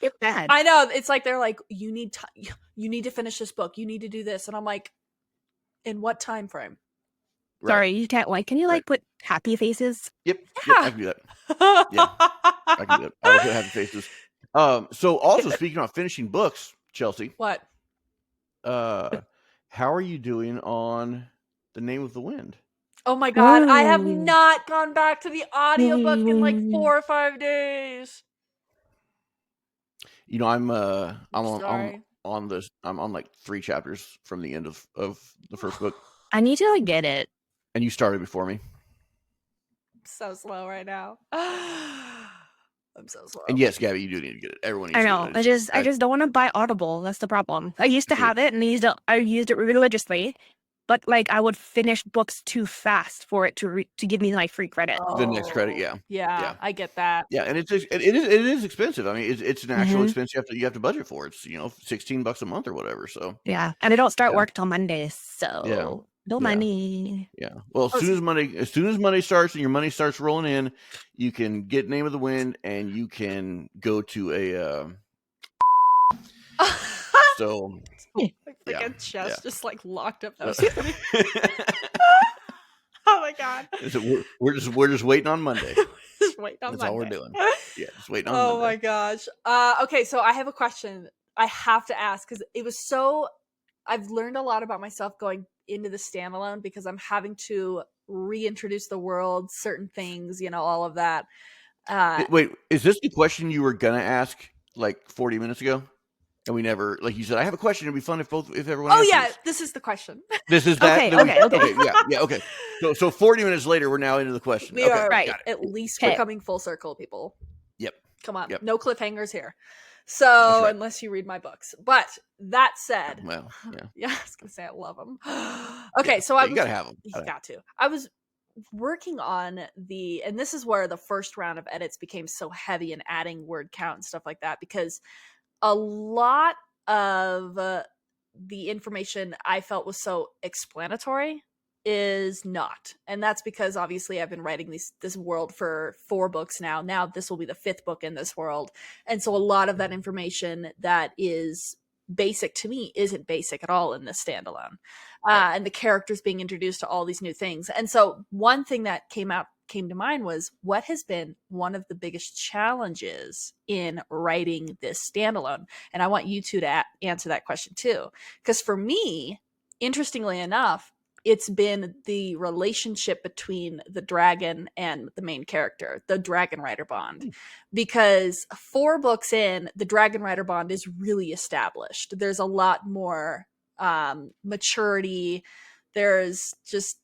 They're mad. I know. It's like they're like, you need to finish this book. You need to do this. And I'm like, in what time frame? Right. Sorry, you can't like. Can you like put happy faces? Yep. Yeah. I can do that. Yeah, I can do that. I will put happy faces. So also speaking of finishing books, Chelsea, What? how are you doing on The Name of the Wind? Oh my god, I have Ooh. not gone back to the audiobook in like 4 or 5 days. I'm Sorry. on this. I'm on like 3 chapters from the end of the first book, I need to like get it. and you started before me. I'm so slow right now. I'm so slow. And yes, Gabi, you do need to get it. Everyone needs I to know. get it. I just don't want to buy Audible. That's the problem. I used to Sure. have it and I used it religiously, but like I would finish books too fast for it to give me like free credit. The next credit, yeah. Yeah, I get that. Yeah, and it is expensive. I mean, it's an actual expense you have to budget for. It's $16 a month or whatever. So Yeah, and I don't start Yeah. work till Monday, so no money. yeah. Well, as soon as Monday starts and your money starts rolling in, you can get Name of the Wind and you can go to a. So My yeah, freaking chest just like locked up. So- Oh my god. So we're just waiting on Monday. Just waiting on That's all we're Monday. doing. Yeah, just waiting on Oh Monday. my gosh. Okay, so I have a question I have to ask because it was so. I've learned a lot about myself going into the standalone because I'm having to reintroduce the world, certain things, all of that. Wait, is this the question you were gonna ask like 40 minutes ago? And we never, like you said, I have a question. It'd be fun if everyone. Oh answers. yeah, this is the question. This is that. Okay. Okay. So 40 minutes later, we're now into the question. We Okay, are right. got it. at least Okay. we're coming full circle, people. Yep. Come on, Yep. no cliffhangers here. So right. unless you read my books, but that said, Well, yeah. yeah, I was gonna say I love them. Okay, so you gotta have them. You got to. I was working on and this is where the first round of edits became so heavy and adding word count and stuff like that because a lot of the information I felt was so explanatory is not, and that's because obviously I've been writing this world for 4 books now this will be the 5th book in this world, and so a lot of that information that is basic to me isn't basic at all in this standalone. And the characters being introduced to all these new things, and so one thing that came out came to mind was, what has been one of the biggest challenges in writing this standalone? And I want you two to answer that question too. Because for me, interestingly enough, it's been the relationship between the dragon and the main character, the dragon rider bond. Because 4 books in, the dragon rider bond is really established. There's a lot more maturity. There's just,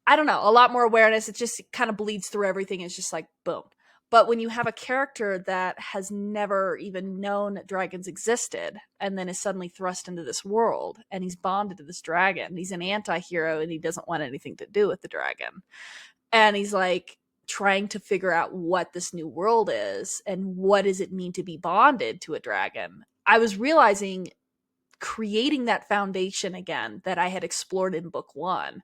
I don't know, a lot more awareness. It just kind of bleeds through everything. It's just like, boom. But when you have a character that has never even known that dragons existed and then is suddenly thrust into this world and he's bonded to this dragon, he's an anti-hero and he doesn't want anything to do with the dragon. And he's like trying to figure out what this new world is and what does it mean to be bonded to a dragon. I was realizing creating that foundation again that I had explored in book 1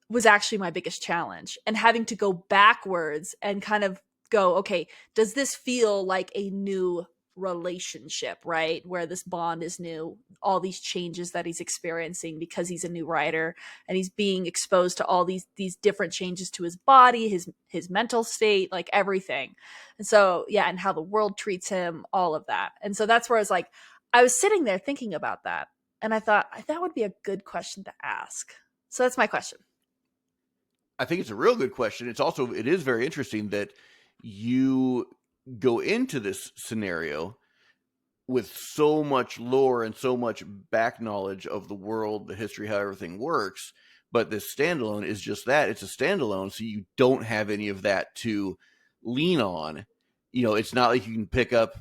was actually my biggest challenge, and having to go backwards and kind of go, okay, does this feel like a new relationship, right? Where this bond is new, all these changes that he's experiencing because he's a new writer and he's being exposed to all these different changes to his body, his mental state, like everything. And so, yeah, and how the world treats him, all of that. And so that's where I was sitting there thinking about that, and I thought that would be a good question to ask. So that's my question. I think it's a real good question. It is very interesting that you go into this scenario with so much lore and so much back knowledge of the world, the history, how everything works. But this standalone is just that. It's a standalone, so you don't have any of that to lean on. It's not like you can pick up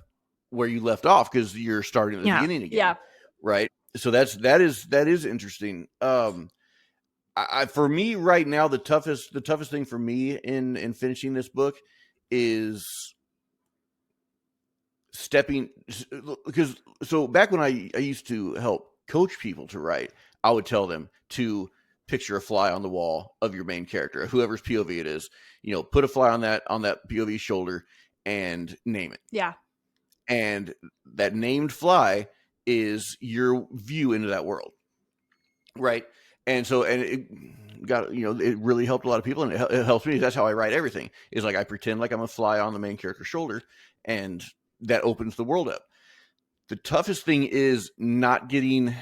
where you left off because you're starting at the beginning again. Yeah. Right. So that is interesting. For me right now, the toughest thing for me in finishing this book is because back when I used to help coach people to write, I would tell them to picture a fly on the wall of your main character, whoever's POV it is, put a fly on that POV shoulder and name it. Yeah. And that named fly is your view into that world. Right. And so, and it got, it really helped a lot of people, and it helps me. That's how I write everything, is like I pretend like I'm a fly on the main character's shoulder, and that opens the world up. The toughest thing is not getting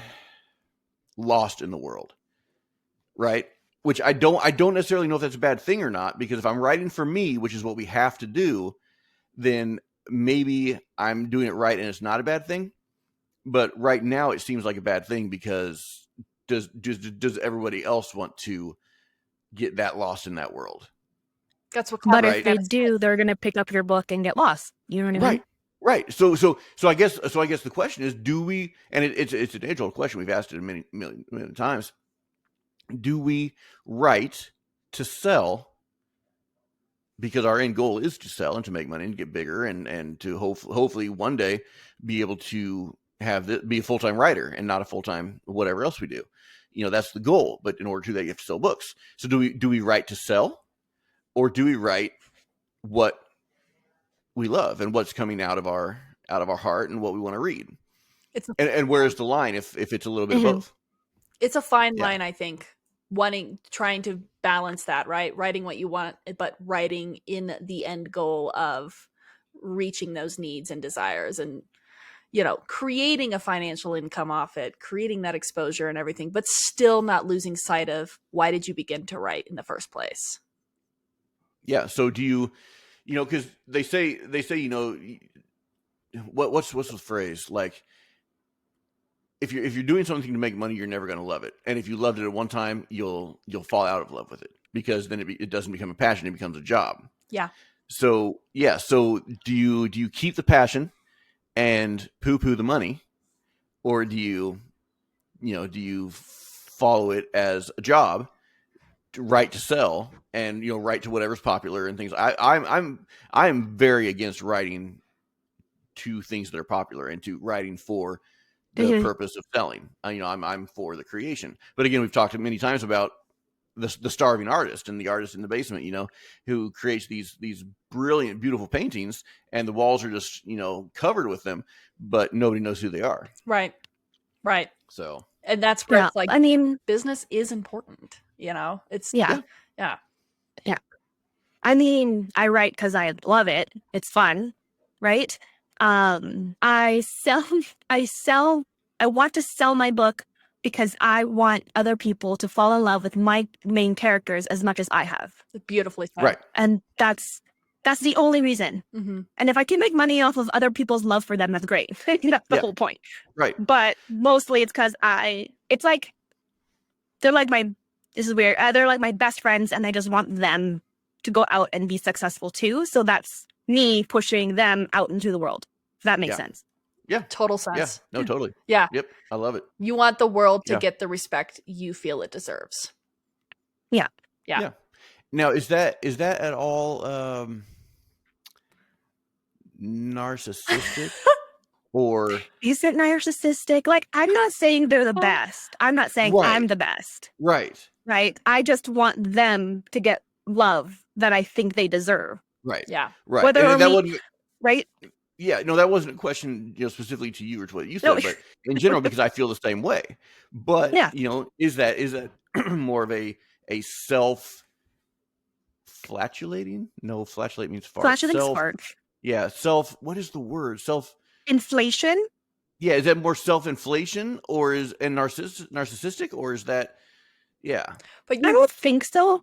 lost in the world. Right. Which I don't necessarily know if that's a bad thing or not, because if I'm writing for me, which is what we have to do, then maybe I'm doing it right and it's not a bad thing. But right now it seems like a bad thing because does everybody else want to get that lost in that world? That's what. But if they do, they're going to pick up your book and get lost. You know what I mean? Right. So I guess the question is, do we? And it's an age-old question. We've asked it a million times. Do we write to sell? Because our end goal is to sell and to make money and get bigger and to hopefully one day be able to be a full-time writer and not a full-time whatever else we do. That's the goal. But in order to do that, you have to sell books. So do we write to sell, or do we write what we love and what's coming out of our heart and what we want to read? And where is the line if it's a little bit of both? It's a fine line, I think. Trying to balance that, right? Writing what you want, but writing in the end goal of reaching those needs and desires, and creating a financial income off it, creating that exposure and everything, but still not losing sight of why did you begin to write in the first place? Yeah. So do you, because they say, what's the phrase? Like, if you're doing something to make money, you're never going to love it. And if you loved it at one time, you'll fall out of love with it, because then it doesn't become a passion. It becomes a job. Yeah. So, yeah. So do you keep the passion and poo-poo the money, or do you follow it as a job, to write to sell, and write to whatever's popular and things? I'm very against writing to things that are popular and to writing for the purpose of selling. I'm for the creation. But again, we've talked many times about the starving artist and the artist in the basement, who creates these brilliant, beautiful paintings, and the walls are just, covered with them, but nobody knows who they are. Right. So, and that's where it's like, business is important. It's yeah. I mean, I write because I love it. It's fun, right? I sell, I want to sell my book because I want other people to fall in love with my main characters as much as I have. Beautifully said. Right. And that's the only reason. Mm-hmm. And if I can make money off of other people's love for them, that's great. That's the whole point. Right. But mostly it's because it's like, they're like this is weird. They're like my best friends and I just want them to go out and be successful too. So that's me pushing them out into the world. If that makes sense. Yeah. Total sense. Yeah. No, totally. Yeah. Yep. I love it. You want the world to get the respect you feel it deserves. Yeah. Yeah. Now, is that at all narcissistic? Or is it narcissistic? Like, I'm not saying they're the best. I'm not saying I'm the best. Right. Right. I just want them to get love that I think they deserve. Right. Yeah. Right. Whether and that wasn't right. Yeah, no, that wasn't a question, specifically to you or to what you said, but in general, because I feel the same way. But is that more of a self flatulating? No, flatulate means fart. Flatulating fart. Yeah, self. What is the word? Self inflation. Yeah, is that more self inflation or is narcissistic or is that? Yeah, but I don't think so.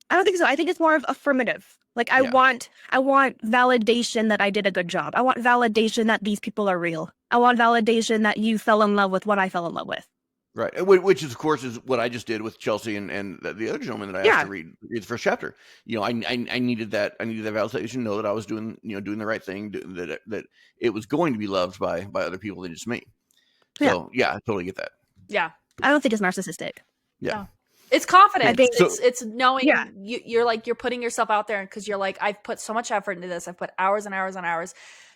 I think it's more of affirmative. Like I want validation that I did a good job. I want validation that these people are real. I want validation that you fell in love with what I fell in love with. Right, which of course is what I just did with Chelsea and the other gentleman that I asked to read the first chapter. I needed that validation to know that I was doing doing the right thing, that it was going to be loved by other people than just me. So I totally get that. Yeah, I don't think it's narcissistic. Yeah. It's confidence. It's knowing you're putting yourself out there because you're like, I've put so much effort into this. I've put hours and hours and hours,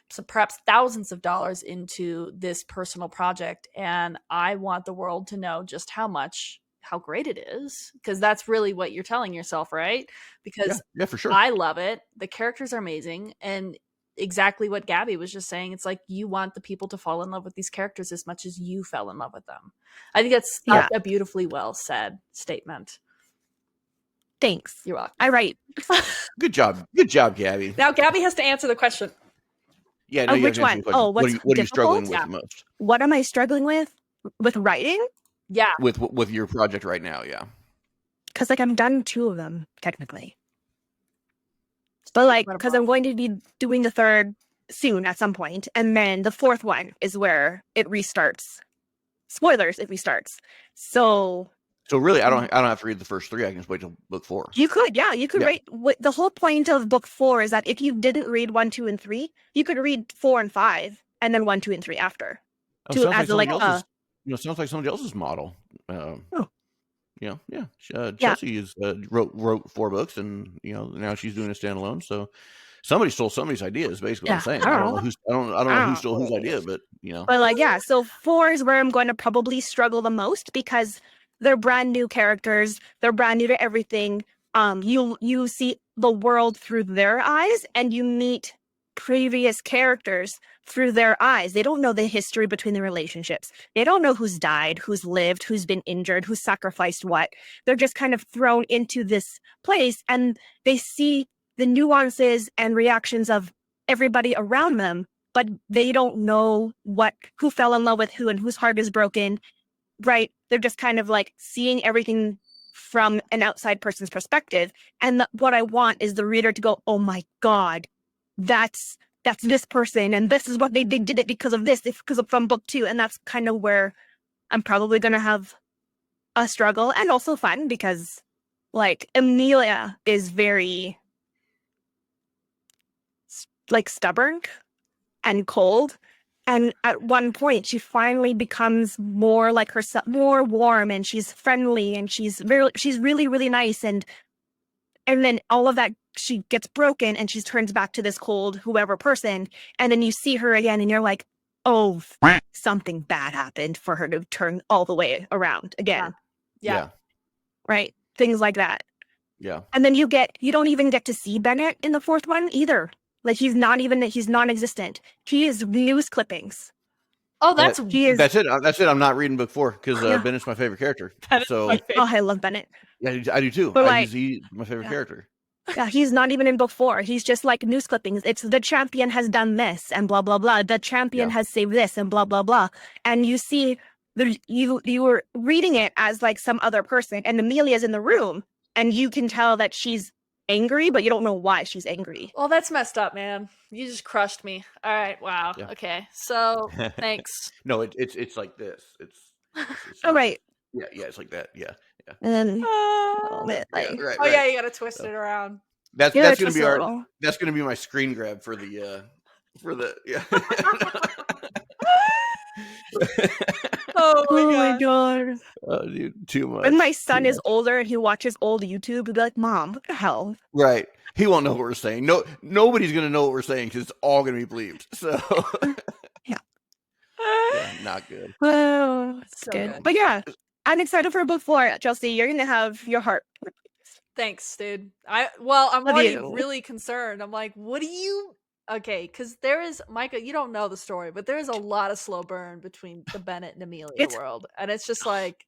so perhaps thousands of dollars into this personal project. And I want the world to know just how great it is. Because that's really what you're telling yourself, right? Because for sure. I love it. The characters are amazing. And exactly what Gabi was just saying. It's like you want the people to fall in love with these characters as much as you fell in love with them. I think that's a beautifully well said statement. Thanks. You're welcome. I write. Good job, Gabi. Now Gabi has to answer the question. Yeah, no, which one? Oh, what are you struggling with the most? What am I struggling with writing? Yeah, with your project right now, yeah. Because I'm done 2 of them technically. But because I'm going to be doing the 3rd soon at some point, and then the 4th one is where it restarts. Spoilers, it restarts. So really, I don't have to read the first 3. I can just wait till book 4. You could, you could write. The whole point of book 4 is that if you didn't read 1, 2, and 3, you could read 4 and 5, and then 1, 2, and 3 after. Sounds like somebody else's model. Chelsea wrote 4 books, and now she's doing a standalone. So somebody stole somebody's idea. Is basically what I'm saying. I don't know who stole whose idea, but But so 4 is where I'm going to probably struggle the most because they're brand new characters. They're brand new to everything. You see the world through their eyes, and you meet previous characters through their eyes. They don't know the history between the relationships. They don't know who's died, who's lived, who's been injured, who's sacrificed what. They're just kind of thrown into this place, and they see the nuances and reactions of everybody around them, but they don't know who fell in love with who and whose heart is broken. Right? They're just kind of like seeing everything from an outside person's perspective. And what I want is the reader to go, oh my God, that's this person. And this is what they did it because of this, from book 2. And that's kind of where I'm probably going to have a struggle, and also fun because Amelia is very stubborn and cold. And at one point, she finally becomes more like herself, more warm, and she's friendly, and she's really, really nice. And then all of that, she gets broken, and she turns back to this cold whoever person. And then you see her again, and you're like, oh, something bad happened for her to turn all the way around again. Yeah. Right? Things like that. Yeah. And then you don't even get to see Bennett in the 4th one either. He's non-existent. He is news clippings. Oh, that's it. That's it. I'm not reading book 4 because Bennett's my favorite character. So I love Bennett. Yeah, I do too. But he's my favorite character. Yeah, he's not even in book 4. He's just like news clippings. It's the champion has done this and blah blah blah. The champion has saved this and blah blah blah. And you see, you were reading it as like some other person, and Amelia's in the room, and you can tell that she's angry, but you don't know why she's angry. Well, that's messed up, man. You just crushed me. All right, wow. Yeah. Okay, so thanks. No, it's like this. It's Oh right. yeah, it's like that. Yeah. And then Right, oh yeah, you gotta twist it around. That's yeah, gonna be that's gonna be my screen grab for the yeah. Oh Oh my my god. god. Oh, dude, too much. When my son is older and he watches old YouTube, he'll be like, "Mom, what the hell?" Right. He won't know what we're saying. No, nobody's gonna know what we're saying because it's all gonna be bleeped. So Yeah. yeah, not good. Oh, it's So good. good. But yeah, I'm excited for book 4, Chelsea. You're gonna have your heart. Thanks, dude. I'm Love already you. really concerned. I'm like, what do you okay, because there is Micah, you don't know the story, but there is a lot of slow burn between the Bennett and Amelia It's world. And it's just like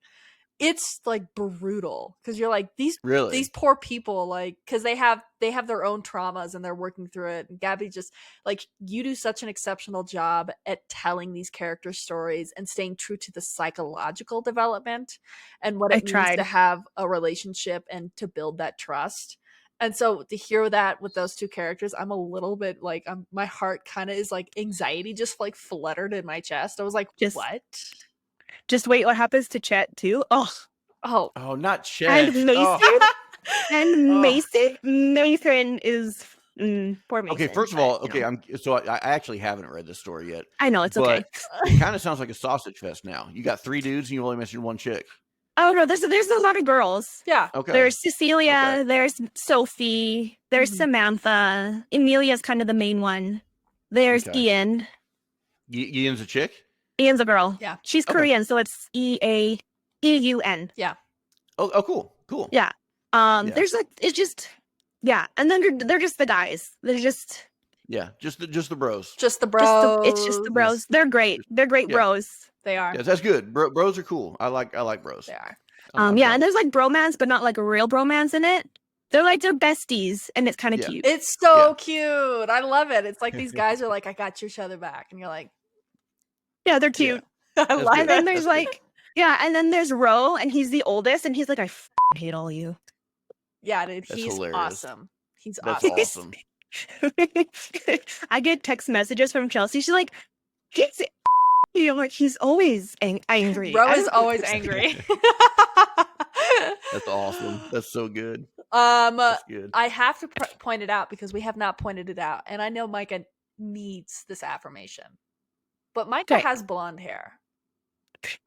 it's like brutal because you're like these Really? poor people, like, because they have their own traumas and they're working through it. And Gabi, just like, you do such an exceptional job at telling these character stories and staying true to the psychological development and what I it means tried. to have a relationship and to build that trust. And so to hear that with those two characters, I'm a little bit like, my heart kind of is like anxiety just like fluttered in my chest. I was like, Just- what? Just wait what happens to Chet too. Oh, Oh, not Chet. and Mason. Oh. And Mason is poor Mason. Okay, first of all, but, you okay, know. I actually haven't read this story yet. I know it's okay. But it kind of sounds like a sausage fest now. You got 3 dudes and you only mentioned 1 chick. Oh no, there's a lot of girls. Yeah. Okay. There's Cecilia, Okay. there's Sophie, there's Mhm. Samantha. Emilia's kind of the main one. There's Okay. Ian. Ian's a chick? Ian's a girl. Yeah. She's Okay. Korean, so it's EAEUN. Oh, cool. Yeah. Yeah. There's like it's just and then they're just the guys. They're just Yeah, just the bros. Just the bros. it's just the bros. They're great. They're great Yeah. bros. They are. Yeah, that's good. Bros are cool. I like bros. They are. I'm Yeah, down. and there's like bromance, but not like a real bromance in it. They're besties, and it's kind of Yeah. cute. It's so cute. I love it. It's like these guys are like, I got each other back. And you're like, Yeah, they're cute. I That's love good. And then it. there's That's good. like, and then there's Ro, and he's the oldest, and he's like, I hate all you. Yeah, dude. That's He's hilarious. awesome. He's That's awesome. awesome. I get text messages from Chelsea. She's like, I'm like, he's always angry. Ro I is don't always understand. angry. That's awesome. That's so good. Um, That's good. I have to point it out because we have not pointed it out. And I know Micah needs this affirmation. But Micah Okay. has blonde hair.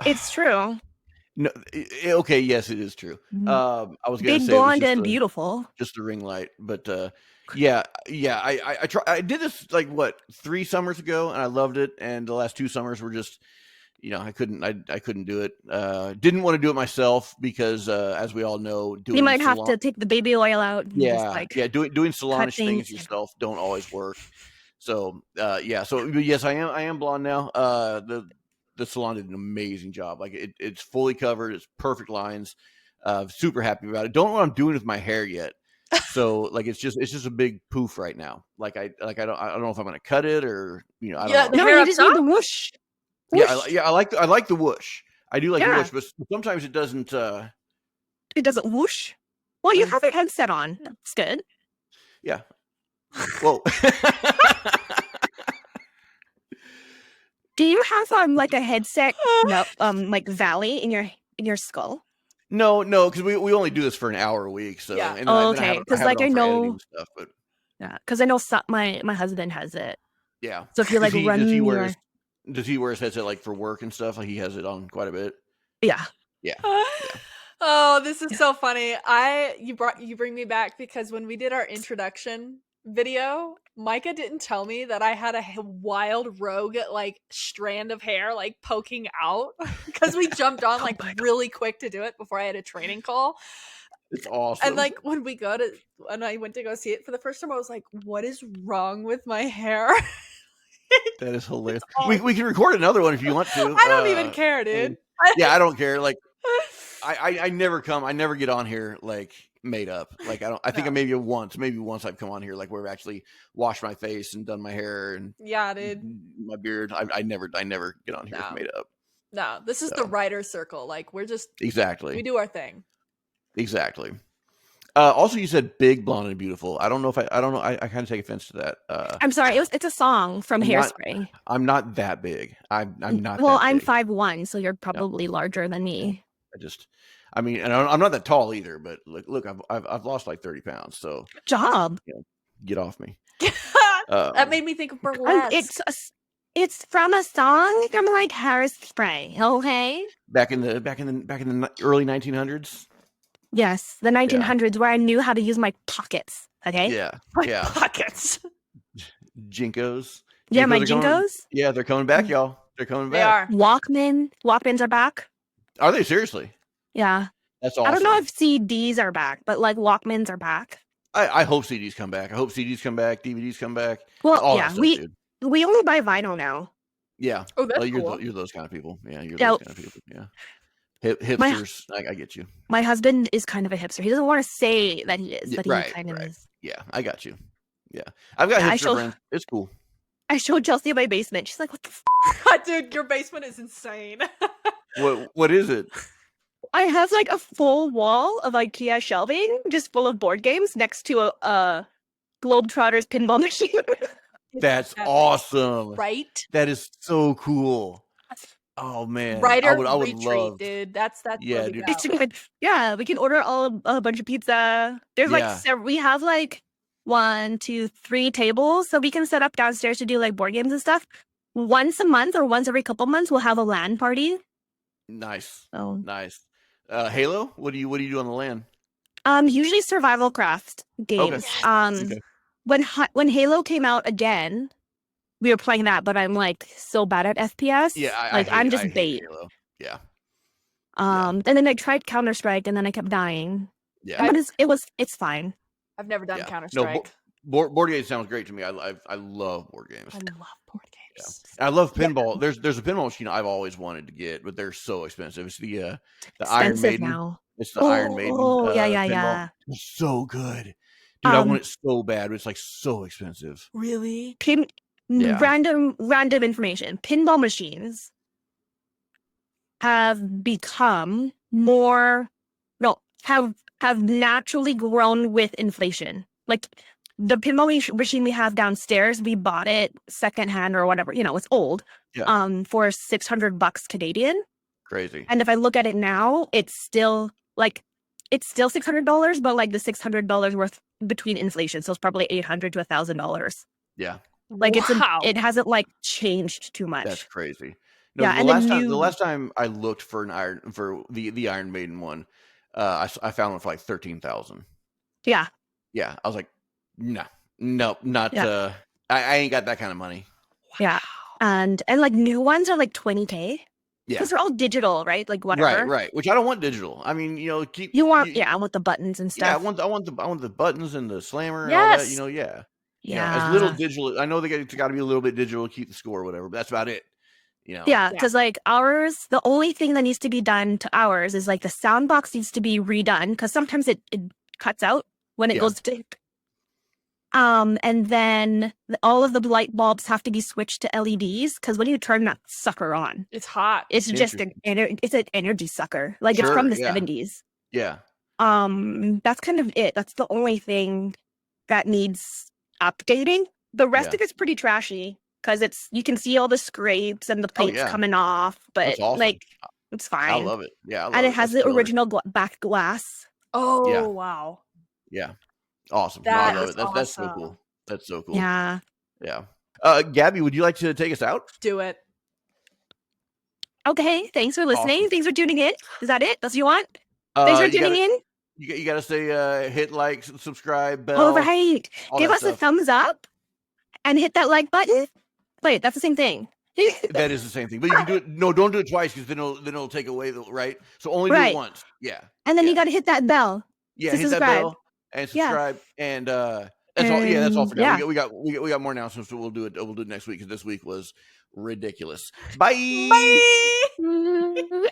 It's true. No, okay, yes, it is true. I was gonna Big say it was blonde just and a- beautiful. just a ring light, but yeah. I did this like what 3 summers ago, and I loved it. And the last 2 summers were just, I couldn't do it. Didn't want to do it myself because, as we all know, doing You might have salon- to take the baby oil out. And just, like, doing salonish things things. yourself don't always work. So so yes, I am blonde now. The salon did an amazing job. Like it's fully covered. It's perfect lines. Super happy about it. Don't know what I'm doing with my hair yet. So like it's just a big poof right now. Like I don't know if I'm gonna cut it or I don't Yeah, know. the No, hair you up just top? need the whoosh. I like the whoosh. I do like the Yeah. whoosh, but sometimes it doesn't. It doesn't whoosh. Well, you have a headset on. That's good. Yeah. Whoa. Do you have like a headset? No, like valley in your skull. No, because we only do this for an hour a week. So Yeah. and Oh, then I have okay. it- 'Cause, have like, it on I for editing know- and stuff, but Yeah, because I know my husband has it. yeah. So if you like run does he your wear his headset like for work and stuff? Like he has it on quite a bit. yeah. Oh, this is so funny. You bring me back because when we did our introduction video, Micah didn't tell me that I had a wild rogue like strand of hair like poking out because we jumped on like really quick to do it before I had a training call. It's awesome. And like when I went to go see it for the first time, I was like, what is wrong with my hair? that is hilarious. awesome. We can record another one if you want to. I don't even care, dude. Yeah, I don't care. Like I never get on here like made up. Like I think No. maybe once I've come on here like where I've actually washed my face and done my hair and Yeah, dude. my beard. I never get on here with No. made up. No, this is the So. writer circle. Like we Exactly. do our thing. Exactly. Also, you said big, blonde, and beautiful. I don't know if I don't know. I kind of take offense to that. I'm sorry. It's a song from Hairspray. I'm not that big. I'm not. Well, that I'm big. 5'1", so you're probably larger than me. I mean, and I'm not that tall either. But look, I've lost like 30 pounds. So Good job. Get off me. That made me think of burlesque. It's from a song from like Hairspray. Okay. Back in the early 1900s. Yes, the 1900s, where I knew how to use my pockets. Okay. Yeah. Pockets. Jinkos. Yeah, my Jinkos. They're coming back, y'all. They're coming back. They are. Walkmans are back. Are they seriously? Yeah. That's awesome. I don't know if CDs are back, but like Walkmans are back. I hope CDs come back. I hope CDs come back. DVDs come back. Well, yeah, we only buy vinyl now. Yeah. Oh, that's cool. You're those kind of people. Yeah, you're those kind of people. Yeah. Hipsters. I get you. My husband is kind of a hipster. He doesn't want to say that he is, but he kind of is. Yeah, I got you. Yeah. I've got hipster friends. It's cool. I showed Chelsea my basement. She's like, what the Dude, your basement is insane. What is it? I have like a full wall of IKEA shelving just full of board games next to a Globetrotters pinball machine. That's awesome. Right? That is so cool. Oh man. Writer I would retreat, love, dude. That's yeah, dude. Yeah, we can order a bunch of pizza. There's we have like 1, 2, 3 tables, so we can set up downstairs to do like board games and stuff. Once a month or once every couple months, we'll have a LAN party. Nice. Oh, nice. Halo? What do you do on the LAN? Usually survival craft games. Okay. When Halo came out again, we were playing that, but I'm like so bad at FPS. Yeah, I'm just bait. Halo. Yeah. And then I tried Counter-Strike, and then I kept dying. Yeah, but it's fine. I've never done Counter-Strike. No, board games sounds great to me. I love board games. I love board games. Yeah. I love pinball. There's a pinball machine I've always wanted to get, but they're so expensive. It's the Iron Maiden. Now. It's the Iron Maiden. Oh, yeah. Pinball. It's so good. Dude, I want it so bad, but it's like so expensive. Really? Random information. Pinball machines have become have naturally grown with inflation. Like the pinball machine we have downstairs, we bought it secondhand or whatever. It's old. Yeah. For $600 Canadian. Crazy. And if I look at it now, it's still $600, but like the $600 worth between inflation, so it's probably $800 to $1,000. Yeah. Like it hasn't like changed too much. That's crazy. No, Yeah, the last time I looked for the Iron Maiden one, I found one for like $13,000. Yeah. Yeah, I was like, no, not. Yeah. I ain't got that kind of money. Yeah, and like new ones are like $20K. Yeah, because they're all digital, right? Like whatever. Right. Which I don't want digital. I mean, I want the buttons and stuff. Yeah, I want the buttons and the slammer and yes. all that. Yeah. Yeah. As little digital. I know it's got to be a little bit digital to keep the score or whatever, but that's about it. Yeah, because like ours, the only thing that needs to be done to ours is like the sound box needs to be redone because sometimes it cuts out when it goes to. And then all of the light bulbs have to be switched to LEDs because when you turn that sucker on, it's hot. It's just an energy sucker. Like it's from the 70s. Yeah. That's kind of it. That's the only thing that needs updating. The rest of it's pretty trashy because you can see all the scrapes and the plates coming off, but awesome. like it's fine. I love it. Yeah, and it has the original back glass. Oh wow. Yeah. Awesome. I love it. That's so cool. That's so cool. Yeah. Yeah. Gabi, would you like to take us out? Do it. Okay. Thanks for listening. Awesome. Thanks for tuning in. Is that it? That's what you want? Thanks for tuning in. You got to say hit like, subscribe, bell. All right. Give us a thumbs up and hit that like button. Wait, that's the same thing. That is the same thing. But you can do it. No, don't do it twice because then it'll take away right? So only do it once. Yeah. And then you got to hit that bell. Yeah, hit that bell. And subscribe, and that's all. Yeah, that's all for now. We got more announcements, but we'll do it. We'll do it next week because this week was ridiculous. Bye. Bye.